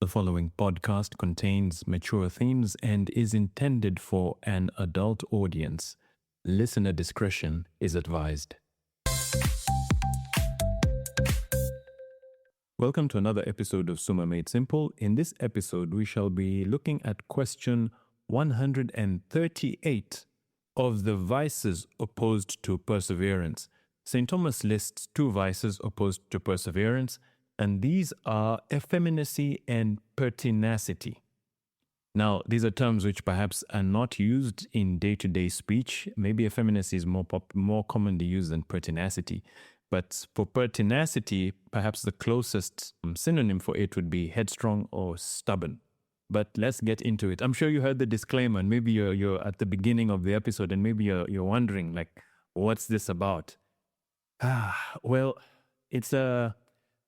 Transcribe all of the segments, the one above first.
The following podcast contains mature themes and is intended for an adult audience. Listener discretion is advised. Welcome to another episode of Summa Made Simple. In this episode, we shall be looking at question 138 of the vices opposed to perseverance. St. Thomas lists two vices opposed to perseverance, and these are effeminacy and pertinacity. Now, these are terms which perhaps are not used in day-to-day speech. Maybe effeminacy is more commonly used than pertinacity. But for pertinacity, perhaps the closest synonym for it would be headstrong or stubborn. But let's get into it. I'm sure you heard the disclaimer, and maybe you're at the beginning of the episode, and maybe you're wondering, like, what's this about? Well, it's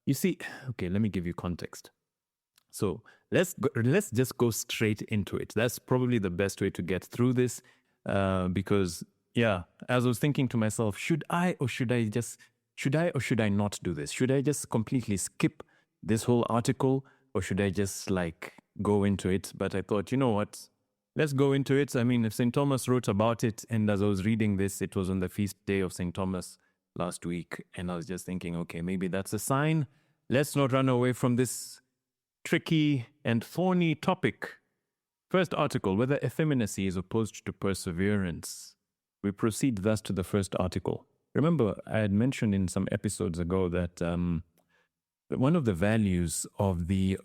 you see, okay, let me give you context. So let's just go straight into it. That's probably the best way to get through this, because as I was thinking to myself, should I or should I not do this? Should I just completely skip this whole article, or should I just go into it? But I thought, you know what? Let's go into it. I mean, if St. Thomas wrote about it, and as I was reading this, it was on the feast day of St. Thomas last week, and I was just thinking, okay, maybe that's a sign. Let's not run away from this tricky and thorny topic. First article, whether effeminacy is opposed to perseverance. We proceed thus to the first article. Remember, I had mentioned in some episodes ago that one of the values of the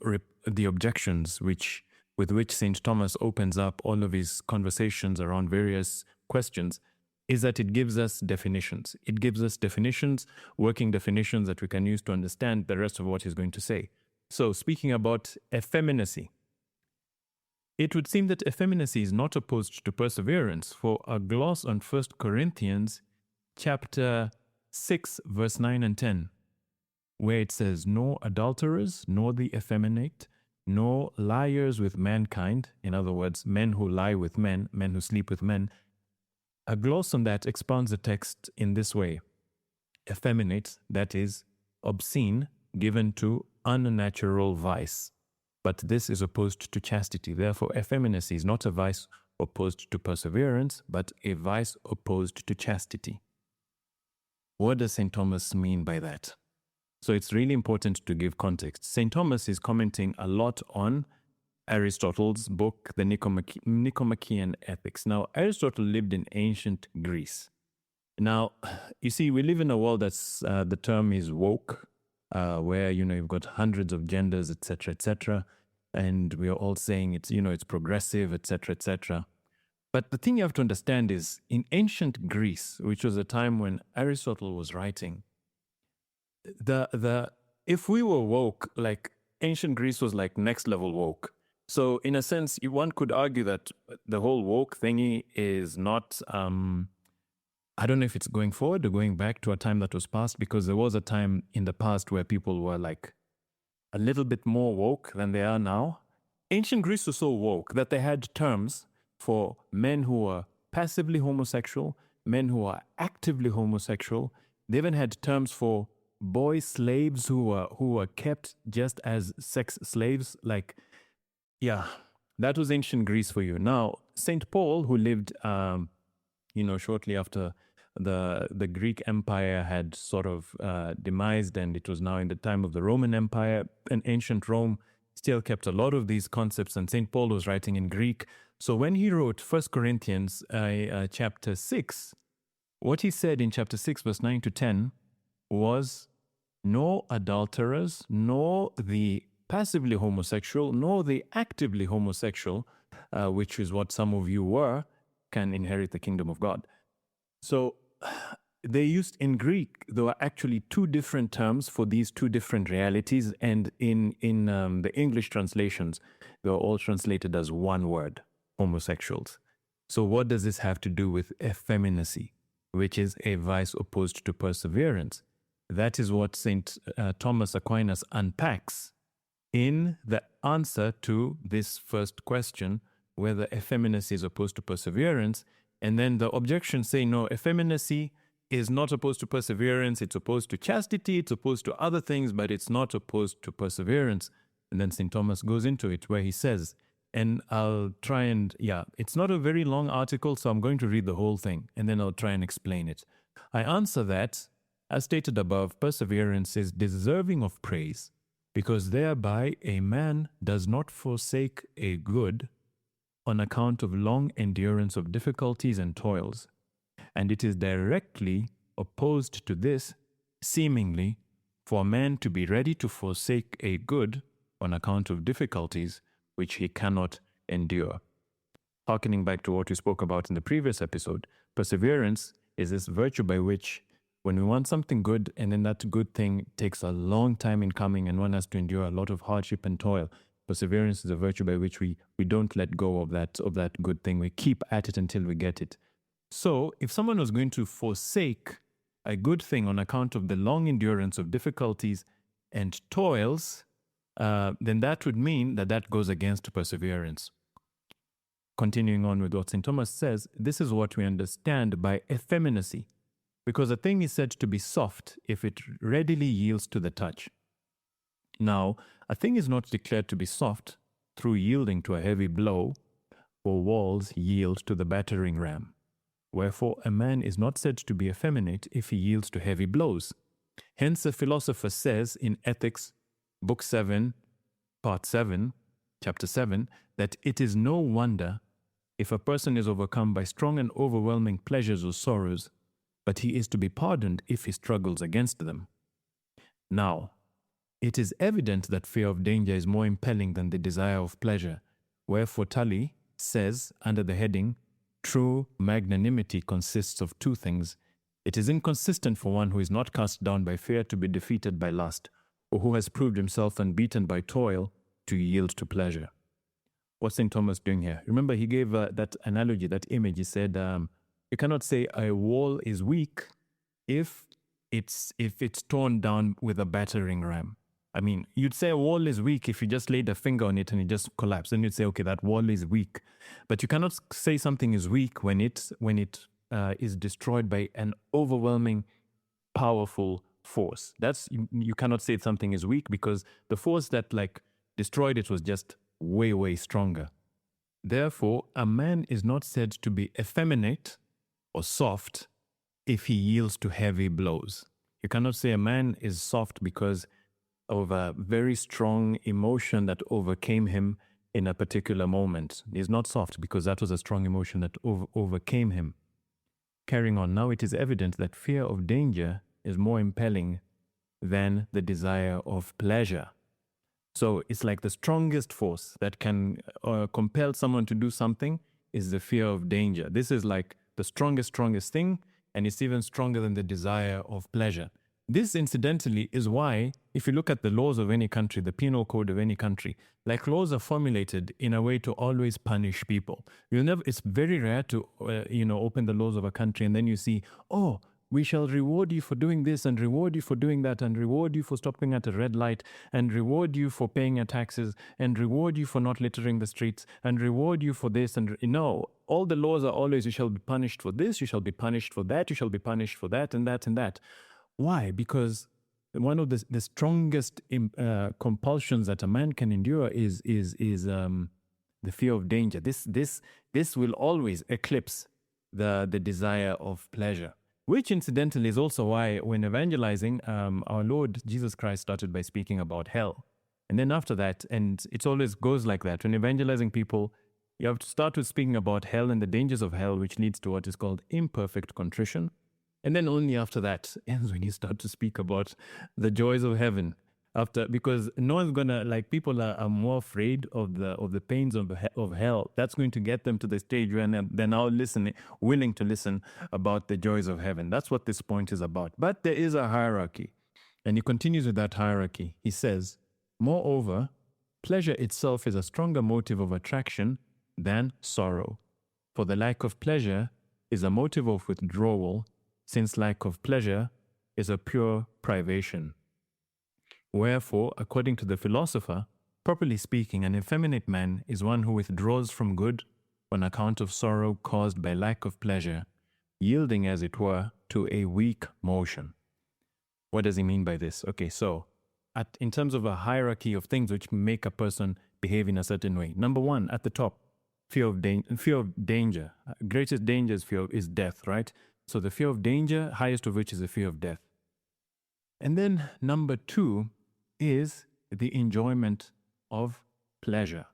objections with which St. Thomas opens up all of his conversations around various questions is that it gives us definitions. It gives us definitions, working definitions that we can use to understand the rest of what he's going to say. So, speaking about effeminacy, it would seem that effeminacy is not opposed to perseverance, for a gloss on 1 Corinthians chapter 6, verse 9 and 10, where it says, "Nor adulterers, nor the effeminate, nor liars with mankind," in other words, men who lie with men who sleep with men. A gloss on that expounds the text in this way: effeminate, that is, obscene, given to unnatural vice. But this is opposed to chastity. Therefore, effeminacy is not a vice opposed to perseverance, but a vice opposed to chastity. What does St. Thomas mean by that? So it's really important to give context. St. Thomas is commenting a lot on Aristotle's book, the Nicomachean Ethics. Now, Aristotle lived in ancient Greece. Now, you see, we live in a world that's, the term is woke, where, you've got hundreds of genders, etc., and we are all saying it's progressive, etc. But the thing you have to understand is, in ancient Greece, which was a time when Aristotle was writing, if we were woke, ancient Greece was next level woke. So in a sense, one could argue that the whole woke thingy is not, I don't know if it's going forward or going back to a time that was past, because there was a time in the past where people were a little bit more woke than they are now. Ancient Greece was so woke that they had terms for men who were passively homosexual, men who are actively homosexual. They even had terms for boy slaves who were kept just as sex slaves. That was ancient Greece for you. Now, St. Paul, who lived, shortly after the Greek Empire had sort of demised, and it was now in the time of the Roman Empire, and ancient Rome still kept a lot of these concepts, and St. Paul was writing in Greek. So when he wrote 1 Corinthians chapter 6, what he said in chapter 6, verse 9 to 10 was, "Nor adulterers, nor the passively homosexual, nor the actively homosexual," which is what some of you were, "can inherit the kingdom of God." So they used in Greek, there were actually two different terms for these two different realities, and in the English translations, they were all translated as one word: homosexuals. So what does this have to do with effeminacy, which is a vice opposed to perseverance? That is what St. Thomas Aquinas unpacks in the answer to this first question, whether effeminacy is opposed to perseverance. And then the objections say, no, effeminacy is not opposed to perseverance, it's opposed to chastity, it's opposed to other things, but it's not opposed to perseverance. And then St. Thomas goes into it where he says, and I'll try and, it's not a very long article, so I'm going to read the whole thing and then I'll try and explain it. I answer that, as stated above, perseverance is deserving of praise, because thereby a man does not forsake a good on account of long endurance of difficulties and toils. And it is directly opposed to this, seemingly, for a man to be ready to forsake a good on account of difficulties which he cannot endure. Harkening back to what we spoke about in the previous episode, perseverance is this virtue by which when we want something good and then that good thing takes a long time in coming and one has to endure a lot of hardship and toil, perseverance is a virtue by which we don't let go of that good thing. We keep at it until we get it. So if someone was going to forsake a good thing on account of the long endurance of difficulties and toils, then that would mean that goes against perseverance. Continuing on with what St. Thomas says, this is what we understand by effeminacy, because a thing is said to be soft if it readily yields to the touch. Now, a thing is not declared to be soft through yielding to a heavy blow, for walls yield to the battering ram. Wherefore, a man is not said to be effeminate if he yields to heavy blows. Hence, a philosopher says in Ethics, Book 7, Part 7, Chapter 7, that it is no wonder if a person is overcome by strong and overwhelming pleasures or sorrows, but he is to be pardoned if he struggles against them. Now, it is evident that fear of danger is more impelling than the desire of pleasure, wherefore Tully says, under the heading, true magnanimity consists of two things. It is inconsistent for one who is not cast down by fear to be defeated by lust, or who has proved himself unbeaten by toil to yield to pleasure. What's St. Thomas doing here? Remember, he gave that analogy, that image. He said, you cannot say a wall is weak if it's torn down with a battering ram. I mean, you'd say a wall is weak if you just laid a finger on it and it just collapsed. Then you'd say, okay, that wall is weak. But you cannot say something is weak when it is destroyed by an overwhelming, powerful force. You cannot say something is weak because the force that destroyed it was just way, way stronger. Therefore, a man is not said to be effeminate or soft if he yields to heavy blows. You cannot say a man is soft because of a very strong emotion that overcame him in a particular moment. He's not soft because that was a strong emotion that overcame him. Carrying on, now it is evident that fear of danger is more impelling than the desire of pleasure. So it's like the strongest force that can compel someone to do something is the fear of danger. This is like the strongest thing, and it's even stronger than the desire of pleasure. This, incidentally, is why, if you look at the laws of any country, the penal code of any country, laws are formulated in a way to always punish people. It's very rare to, open the laws of a country and then you see, oh, we shall reward you for doing this and reward you for doing that and reward you for stopping at a red light and reward you for paying your taxes and reward you for not littering the streets and reward you for this. And all the laws are always, you shall be punished for this, you shall be punished for that, you shall be punished for that and that and that. Why? Because one of the strongest compulsions that a man can endure is the fear of danger. This will always eclipse the desire of pleasure. Which incidentally is also why when evangelizing, our Lord Jesus Christ started by speaking about hell. And then after that, and it always goes like that, when evangelizing people, you have to start with speaking about hell and the dangers of hell, which leads to what is called imperfect contrition. And then only after that ends when you start to speak about the joys of heaven. Because no one's gonna, people are more afraid of the pains of hell. That's going to get them to the stage where they're now willing to listen about the joys of heaven. That's what this point is about. But there is a hierarchy. And he continues with that hierarchy. He says, moreover, pleasure itself is a stronger motive of attraction than sorrow. For the lack of pleasure is a motive of withdrawal, since lack of pleasure is a pure privation. Wherefore, according to the philosopher, properly speaking, an effeminate man is one who withdraws from good on account of sorrow caused by lack of pleasure, yielding, as it were, to a weak motion. What does he mean by this? Okay, so in terms of a hierarchy of things which make a person behave in a certain way. Number one, at the top, fear of danger. Greatest danger is death, right? So the fear of danger, highest of which is the fear of death. And then number two is the enjoyment of pleasure.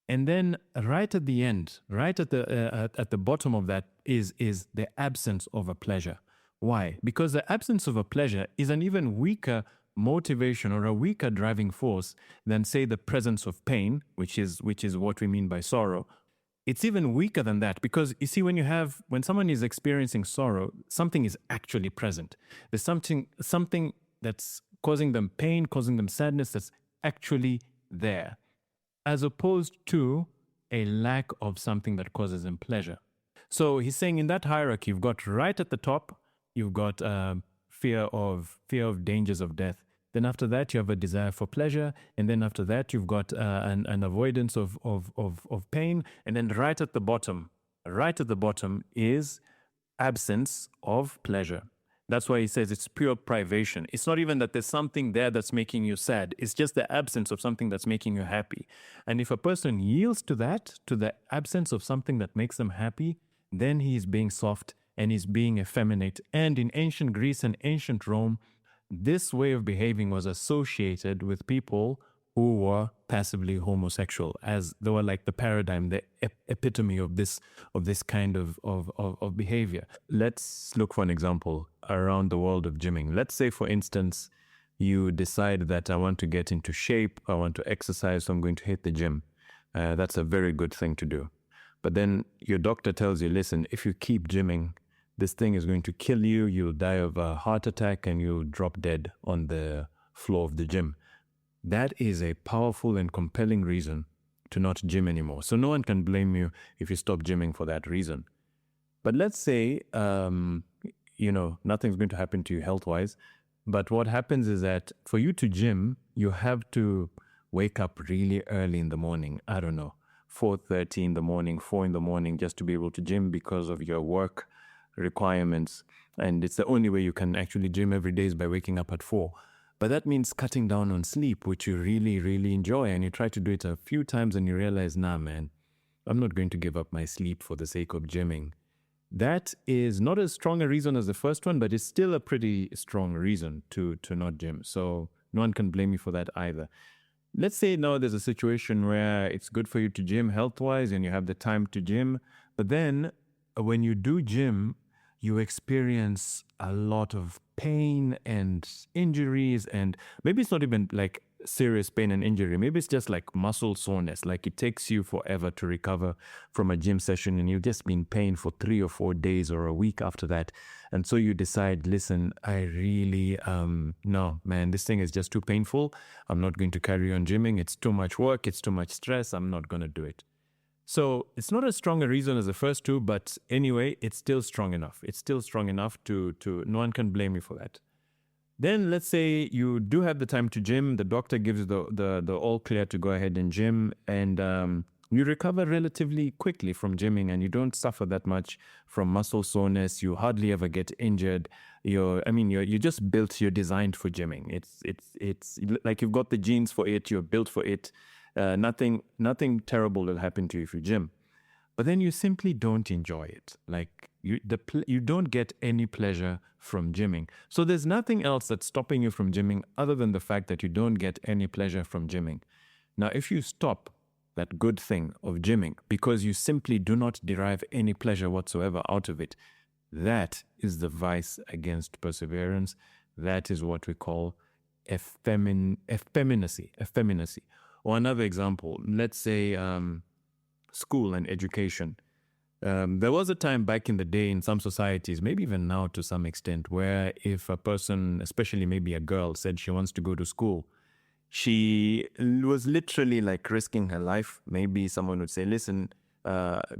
And then right at the end, right at the bottom of that is the absence of a pleasure. Why? Because the absence of a pleasure is an even weaker motivation or a weaker driving force than, say, the presence of pain, which is what we mean by sorrow. It's even weaker than that because you see, when someone is experiencing sorrow, something is actually present. There's something that's causing them pain, causing them sadness that's actually there, as opposed to a lack of something that causes them pleasure. So he's saying in that hierarchy, you've got right at the top, you've got fear of dangers of death. Then after that, you have a desire for pleasure. And then after that, you've got an avoidance of pain. And then right at the bottom is absence of pleasure. That's why he says it's pure privation. It's not even that there's something there that's making you sad. It's just the absence of something that's making you happy. And if a person yields to that, to the absence of something that makes them happy, then he is being soft and he's being effeminate. And in ancient Greece and ancient Rome, this way of behaving was associated with people who were passively homosexual, as they were like the paradigm, the epitome of this kind of behavior. Let's look for an example around the world of gymming. Let's say, for instance, you decide that I want to get into shape, I want to exercise, so I'm going to hit the gym. That's a very good thing to do. But then your doctor tells you, listen, if you keep gymming, this thing is going to kill you, you'll die of a heart attack and you'll drop dead on the floor of the gym. That is a powerful and compelling reason to not gym anymore. So no one can blame you if you stop gymming for that reason. But let's say, nothing's going to happen to you health-wise. But what happens is that for you to gym, you have to wake up really early in the morning. I don't know, 4:30 in the morning, 4 in the morning, just to be able to gym because of your work requirements. And it's the only way you can actually gym every day is by waking up at 4. But that means cutting down on sleep, which you really, really enjoy. And you try to do it a few times and you realize, nah, man, I'm not going to give up my sleep for the sake of gymming. That is not as strong a reason as the first one, but it's still a pretty strong reason to not gym. So no one can blame you for that either. Let's say now there's a situation where it's good for you to gym health-wise and you have the time to gym. But then when you do gym, you experience a lot of pain and injuries, and maybe it's not even like serious pain and injury. Maybe it's just like muscle soreness. Like it takes you forever to recover from a gym session and you've just been in pain for 3 or 4 days or a week after that. And so you decide, listen, I really, no, man, this thing is just too painful. I'm not going to carry on gymming. It's too much work. It's too much stress. I'm not going to do it. So it's not as strong a reason as the first two, but anyway, it's still strong enough. It's still strong enough to no one can blame you for that. Then let's say you do have the time to gym. The doctor gives you the all clear to go ahead and gym, and you recover relatively quickly from gymming, and you don't suffer that much from muscle soreness. You hardly ever get injured. You're just built. You're designed for gymming. It's like you've got the genes for it. You're built for it. Nothing terrible will happen to you if you gym. But then you simply don't enjoy it. Like you don't get any pleasure from gymming. So there's nothing else that's stopping you from gymming other than the fact that you don't get any pleasure from gymming. Now, if you stop that good thing of gymming because you simply do not derive any pleasure whatsoever out of it, that is the vice against perseverance. That is what we call effeminacy. Or another example, let's say school and education. There was a time back in the day in some societies, maybe even now to some extent, where if a person, especially maybe a girl, said she wants to go to school, she was literally like risking her life. Maybe someone would say, listen,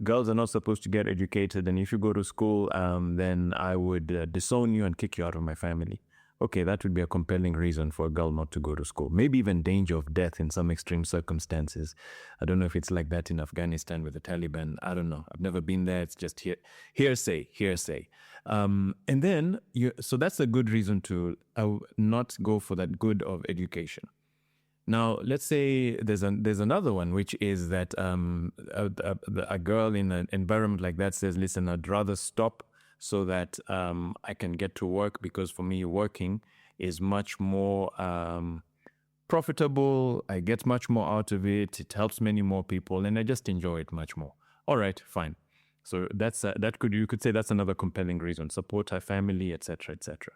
girls are not supposed to get educated, and if you go to school, then I would disown you and kick you out of my family. okay, that would be a compelling reason for a girl not to go to school. Maybe even danger of death in some extreme circumstances. I don't know if it's like that in Afghanistan with the Taliban. I don't know. I've never been there. It's just hearsay. And then, so that's a good reason to not go for that good of education. Now, let's say there's another one, which is that a girl in an environment like that says, listen, I'd rather stop so that I can get to work, because for me, working is much more profitable. I get much more out of it. It helps many more people, and I just enjoy it much more. All right, fine. So you could say that's another compelling reason. Support her family, etc., etc.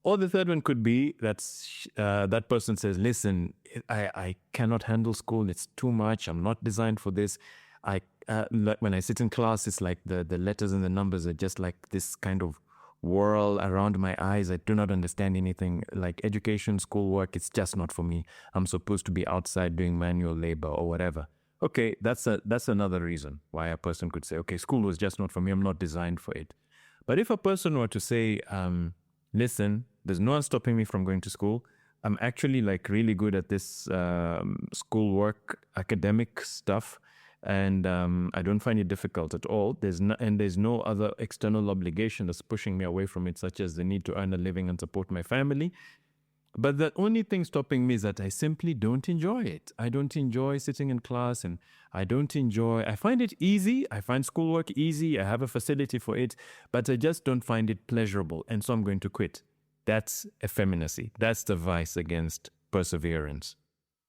Or the third one could be that person says, listen, I cannot handle school. It's too much. I'm not designed for this. When I sit in class, it's like the letters and the numbers are just like this kind of whirl around my eyes. I do not understand anything. Like education, schoolwork, it's just not for me. I'm supposed to be outside doing manual labor or whatever. Okay, that's another reason why a person could say, okay, school was just not for me. I'm not designed for it. But if a person were to say, listen, there's no one stopping me from going to school. I'm actually like really good at this schoolwork, academic stuff, and I don't find it difficult at all. There's no other external obligation that's pushing me away from it, such as the need to earn a living and support my family. But the only thing stopping me is that I simply don't enjoy it. I don't enjoy sitting in class, and I find it easy. I find schoolwork easy. I have a facility for it, but I just don't find it pleasurable. And so I'm going to quit. That's effeminacy. That's the vice against perseverance.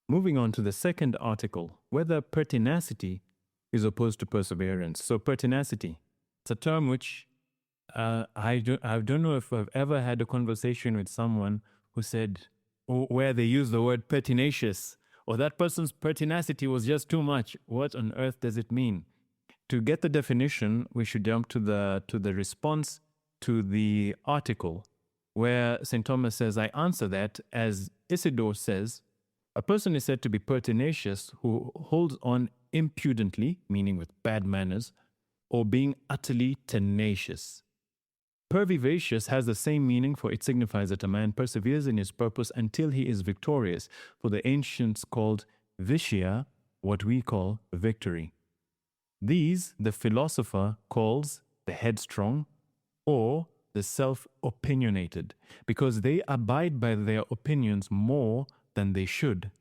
Moving on to the second article, whether pertinacity is opposed to perseverance. So pertinacity, it's a term which I don't know if I've ever had a conversation with someone who said, where they use the word pertinacious, or that person's pertinacity was just too much. What on earth does it mean? To get the definition, we should jump to the response to the article, where St. Thomas says, I answer that, as Isidore says, a person is said to be pertinacious who holds on impudently, meaning with bad manners, or being utterly tenacious. Pervivacious has the same meaning, for it signifies that a man perseveres in his purpose until he is victorious, for the ancients called vitia what we call victory. These the philosopher calls the headstrong or the self-opinionated, because they abide by their opinions more than they should,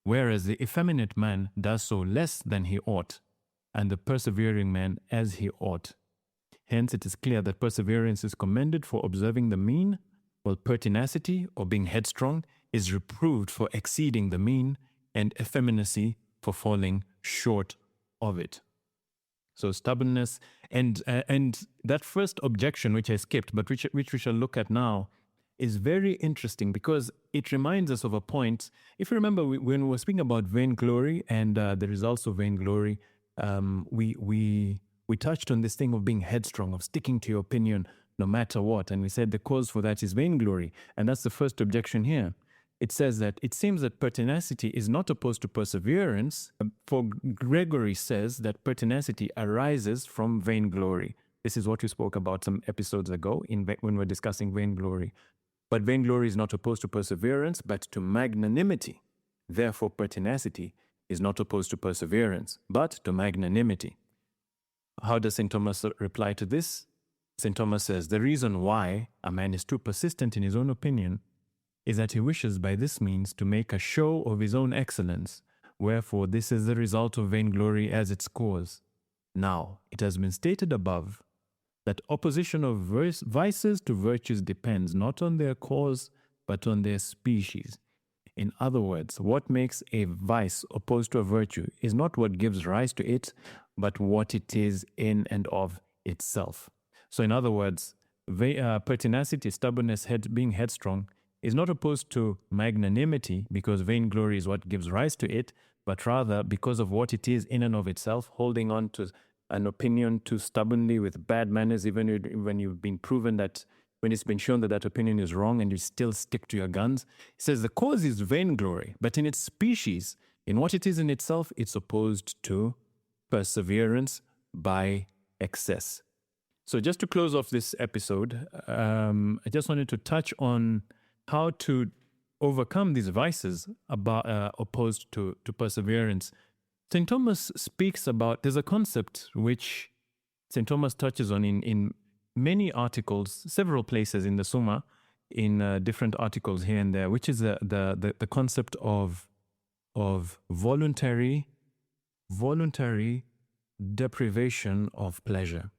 whereas the effeminate man does so less than he ought, and the persevering man as he ought. Hence, it is clear that perseverance is commended for observing the mean, while pertinacity, or being headstrong, is reproved for exceeding the mean, and effeminacy for falling short of it. So stubbornness, and that first objection, which I skipped, but which we shall look at now, is very interesting because it reminds us of a point. If you remember, when we were speaking about vainglory and the results of vainglory, we touched on this thing of being headstrong, of sticking to your opinion no matter what. And we said the cause for that is vainglory. And that's the first objection here. It says that it seems that pertinacity is not opposed to perseverance, for Gregory says that pertinacity arises from vainglory. This is what we spoke about some episodes ago when we're discussing vainglory. But vainglory is not opposed to perseverance, but to magnanimity. Therefore, pertinacity is not opposed to perseverance, but to magnanimity. How does St. Thomas reply to this? St. Thomas says, the reason why a man is too persistent in his own opinion is that he wishes by this means to make a show of his own excellence, wherefore this is the result of vainglory as its cause. Now, it has been stated above that opposition of vices to virtues depends not on their cause, but on their species. In other words, what makes a vice opposed to a virtue is not what gives rise to it, but what it is in and of itself. So in other words, pertinacity, stubbornness, being headstrong, is not opposed to magnanimity because vainglory is what gives rise to it, but rather because of what it is in and of itself, holding on to an opinion too stubbornly with bad manners, even when you've been proven that, when it's been shown that that opinion is wrong and you still stick to your guns. He says the cause is vainglory, but in its species, in what it is in itself, it's opposed to perseverance by excess. So just to close off this episode, I just wanted to touch on how to overcome these vices opposed to perseverance. St. Thomas speaks about, there's a concept which St. Thomas touches on in many articles, several places in the Summa, in different articles here and there, which is the concept of voluntary deprivation of pleasure,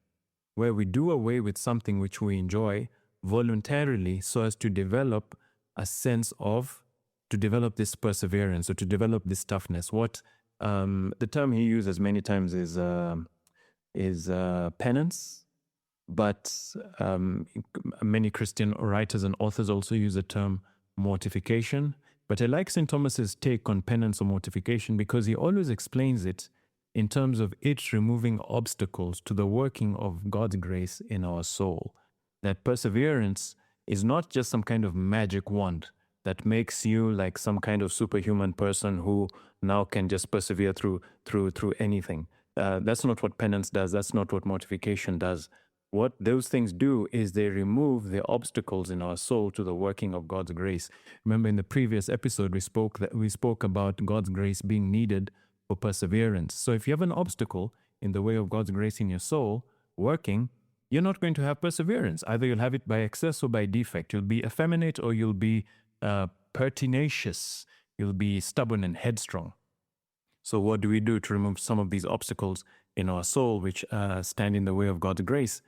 where we do away with something which we enjoy voluntarily so as to develop a sense of, to develop this perseverance or to develop this toughness. What the term he uses many times is penance, but many Christian writers and authors also use the term mortification. But I like St. Thomas's take on penance or mortification because he always explains it in terms of it removing obstacles to the working of God's grace in our soul. That perseverance is not just some kind of magic wand that makes you like some kind of superhuman person who now can just persevere through anything. That's not what penance does. That's not what mortification does. What those things do is they remove the obstacles in our soul to the working of God's grace. Remember, in the previous episode, we spoke about God's grace being needed for perseverance. So if you have an obstacle in the way of God's grace in your soul working, you're not going to have perseverance. Either you'll have it by excess or by defect. You'll be effeminate or you'll be pertinacious. You'll be stubborn and headstrong. So what do we do to remove some of these obstacles in our soul which stand in the way of God's grace?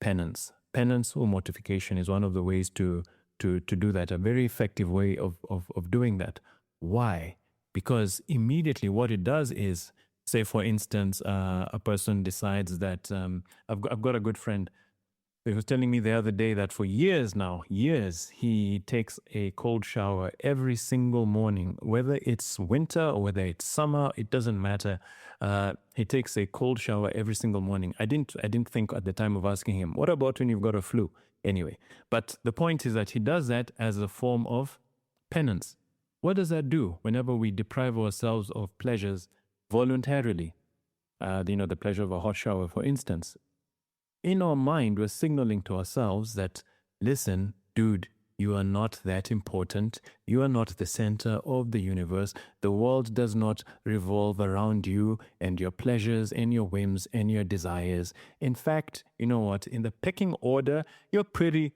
Penance. Penance or mortification is one of the ways to do that, a very effective way of doing that. Why? Because immediately what it does is, say for instance, a person decides that, I've got a good friend who was telling me the other day that for years, he takes a cold shower every single morning, whether it's winter or whether it's summer, it doesn't matter. He takes a cold shower every single morning. I didn't think at the time of asking him, what about when you've got a flu? Anyway, but the point is that he does that as a form of penance. What does that do whenever we deprive ourselves of pleasures voluntarily? The pleasure of a hot shower, for instance. In our mind, we're signaling to ourselves that, listen, dude, you are not that important. You are not the center of the universe. The world does not revolve around you and your pleasures and your whims and your desires. In fact, you know what? In the pecking order, you're pretty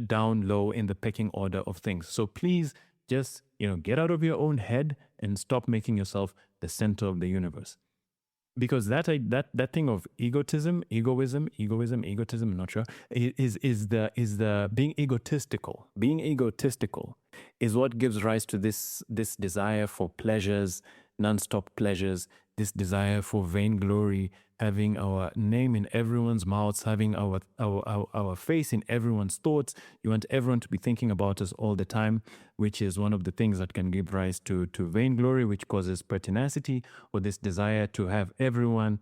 down low in the pecking order of things. So please just, get out of your own head and stop making yourself the center of the universe. Because that thing of egoism, I'm not sure, is the being egotistical. Being egotistical is what gives rise to this desire for pleasures, non-stop pleasures, this desire for vainglory, having our name in everyone's mouths, having our face in everyone's thoughts. You want everyone to be thinking about us all the time, which is one of the things that can give rise to vainglory, which causes pertinacity, or this desire to have everyone,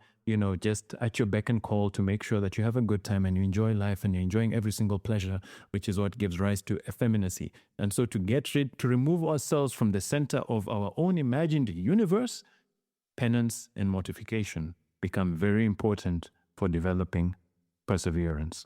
just at your beck and call to make sure that you have a good time and you enjoy life and you're enjoying every single pleasure, which is what gives rise to effeminacy. And so to remove ourselves from the center of our own imagined universe, penance and mortification become very important for developing perseverance.